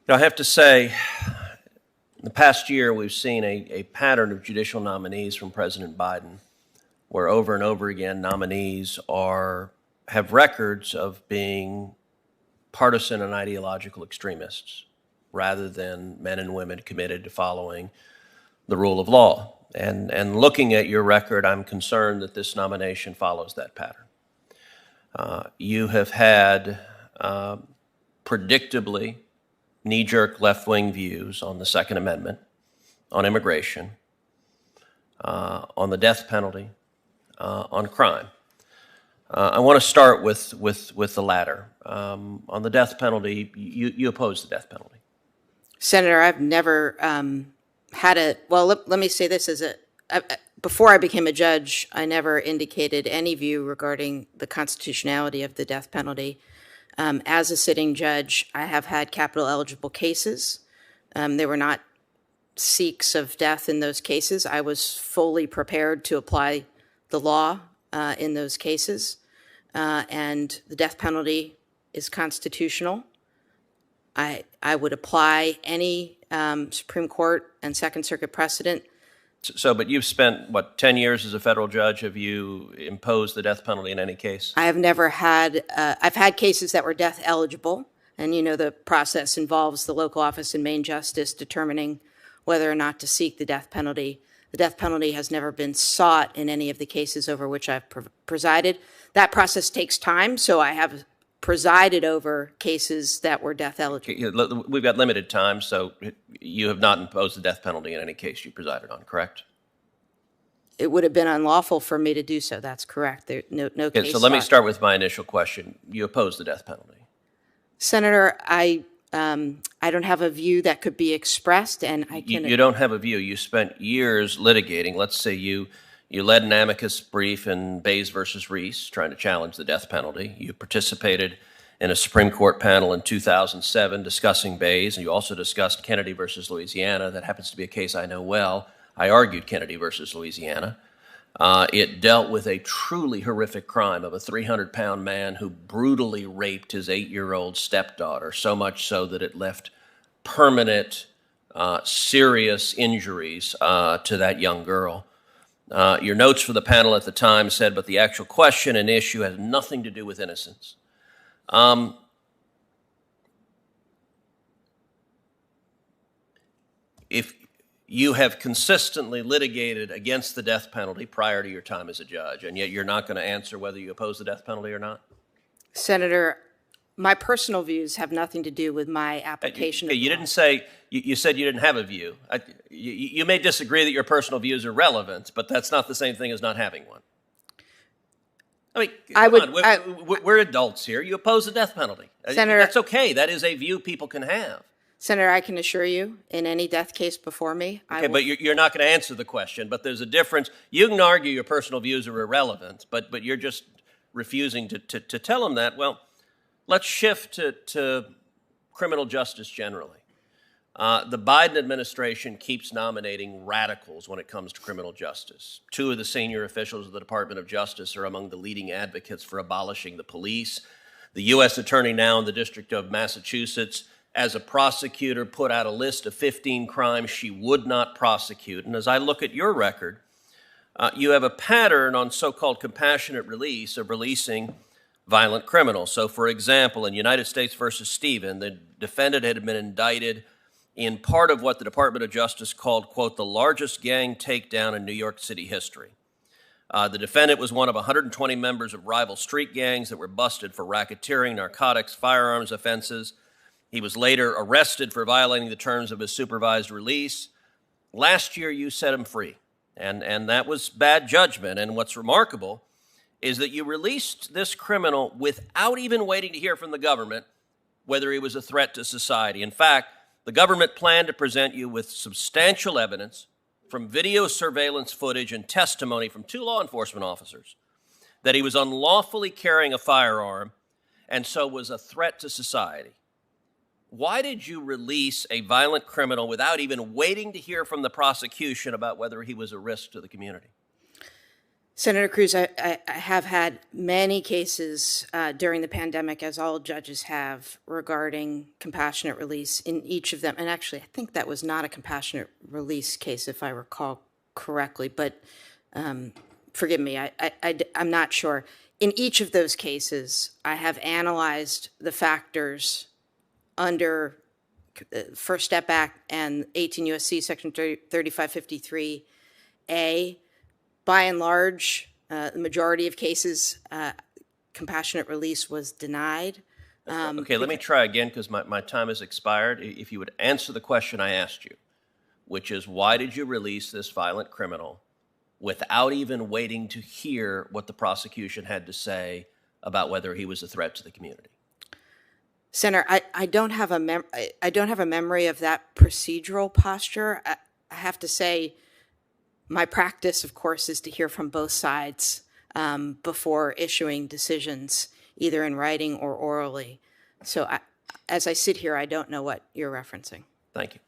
I have to say, in the past year, we've seen a pattern of judicial nominees from President Biden, where over and over again, nominees have records of being partisan and ideological extremists, rather than men and women committed to following the rule of law. And looking at your record, I'm concerned that this nomination follows that pattern. You have had predictably knee-jerk left-wing views on the Second Amendment, on immigration, on the death penalty, on crime. I want to start with the latter. On the death penalty, you oppose the death penalty. Senator, I've never let me say this before I became a judge, I never indicated any view regarding the constitutionality of the death penalty. As a sitting judge, I have had capital eligible cases. There were not seeks of death in those cases. I was fully prepared to apply the law in those cases, and the death penalty is constitutional. I would apply any Supreme Court and Second Circuit precedent. But you've spent, 10 years as a federal judge? Have you imposed the death penalty in any case? I have never had, I've had cases that were death eligible, and the process involves the local office and Maine justice determining whether or not to seek the death penalty. The death penalty has never been sought in any of the cases over which I've presided. That process takes time, so I have presided over cases that were death eligible. We've got limited time, so you have not imposed the death penalty in any case you presided on, correct? It would have been unlawful for me to do so. That's correct. No case. So let me start with my initial question. You oppose the death penalty? Senator, I don't have a view that could be expressed, and I can. You don't have a view. You spent years litigating. Let's say you led an amicus brief in Bays versus Reese, trying to challenge the death penalty. You participated in a Supreme Court panel in 2007 discussing Bays, and you also discussed Kennedy versus Louisiana. That happens to be a case I know well. I argued Kennedy versus Louisiana. It dealt with a truly horrific crime of a 300-pound man who brutally raped his 8-year-old stepdaughter, so much so that it left permanent, serious injuries to that young girl. Your notes for the panel at the time said, but the actual question and issue has nothing to do with innocence. If you have consistently litigated against the death penalty prior to your time as a judge, and yet you're not going to answer whether you oppose the death penalty or not? Senator, my personal views have nothing to do with my application. You didn't say, you said you didn't have a view. You may disagree that your personal views are relevant, but that's not the same thing as not having one. I mean, we're adults here. You oppose the death penalty. Senator, that's okay. That is a view people can have. Senator, I can assure you, in any death case before me, but you're not going to answer the question. But there's a difference. You can argue your personal views are irrelevant, but you're just refusing to tell them that. Well, let's shift to criminal justice generally. The Biden administration keeps nominating radicals when it comes to criminal justice. 2 of the senior officials of the Department of Justice are among the leading advocates for abolishing the police. The U.S. Attorney now in the District of Massachusetts, as a prosecutor, put out a list of 15 crimes she would not prosecute. And as I look at your record, you have a pattern on so-called compassionate release of releasing violent criminals. So, for example, in United States versus Stephen, the defendant had been indicted in part of what the Department of Justice called, quote, the largest gang takedown in New York City history. The defendant was one of 120 members of rival street gangs that were busted for racketeering, narcotics, firearms offenses. He was later arrested for violating the terms of his supervised release. Last year, you set him free, and that was bad judgment. And what's remarkable is that you released this criminal without even waiting to hear from the government whether he was a threat to society. In fact, the government planned to present you with substantial evidence from video surveillance footage and testimony from 2 law enforcement officers that he was unlawfully carrying a firearm and so was a threat to society. Why did you release a violent criminal without even waiting to hear from the prosecution about whether he was a risk to the community? Senator Cruz, I have had many cases during the pandemic, as all judges have, regarding compassionate release in each of them. And actually, I think that was not a compassionate release case, if I recall correctly, but forgive me, I'm not sure. In each of those cases, I have analyzed the factors under First Step Act and 18 U.S.C. Section 3553A. By and large, the majority of cases, compassionate release was denied. Okay, let me try again because my time has expired. If you would answer the question I asked you, which is why did you release this violent criminal without even waiting to hear what the prosecution had to say about whether he was a threat to the community? Senator, I don't have a memory of that procedural posture. I have to say, my practice, of course, is to hear from both sides before issuing decisions, either in writing or orally. So as I sit here, I don't know what you're referencing. Thank you.